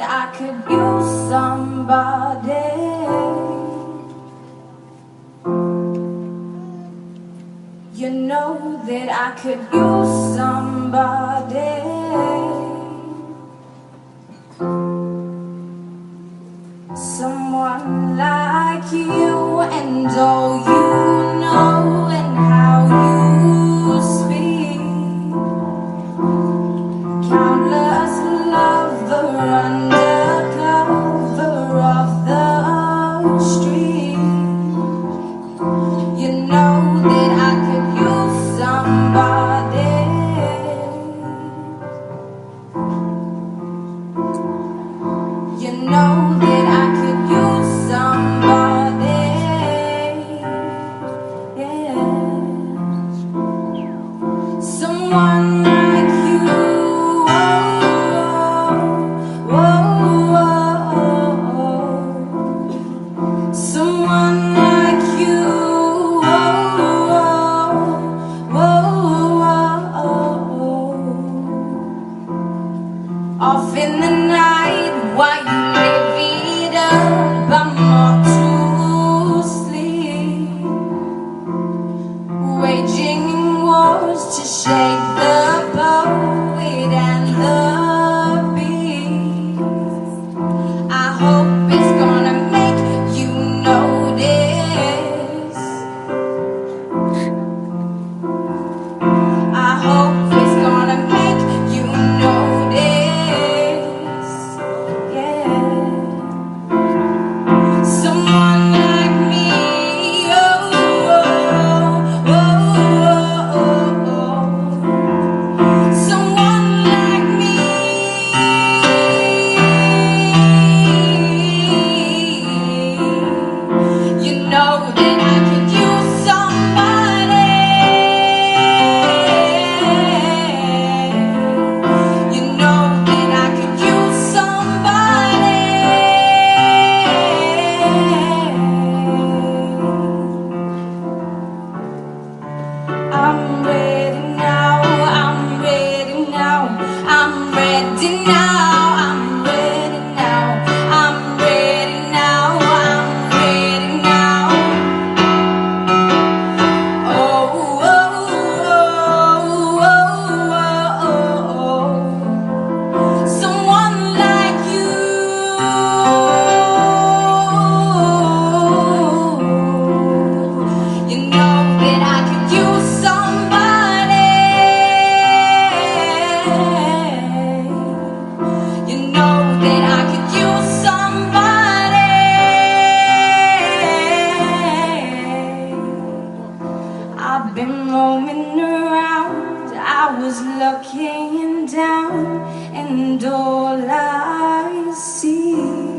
I could use somebody. You know that I could use somebody. Someone like you, and all you know and how you speak. Countless lover undercover of the street. You know that I could use somebody. You know that I could use somebody. Yeah. Someone like you. Someone like you. Off in the night while you live it up, I'm all to sleep, waging wars to shake the poet and the beast. I hope it's gonna make you notice. I hope it's gonna make you notice. Yeah. Someone like me. Oh, oh, oh, oh, oh. Someone like me. You know that I could use somebody. You know that I could use somebody. I'm ready now, I'm ready now, I'm ready now, I'm ready now, I'm ready now, I'm ready now. Oh, oh, oh, oh, oh, oh. Someone like you. You know that I could use somebody. You know that I could use somebody. I've been roaming around, I was looking down, and all I see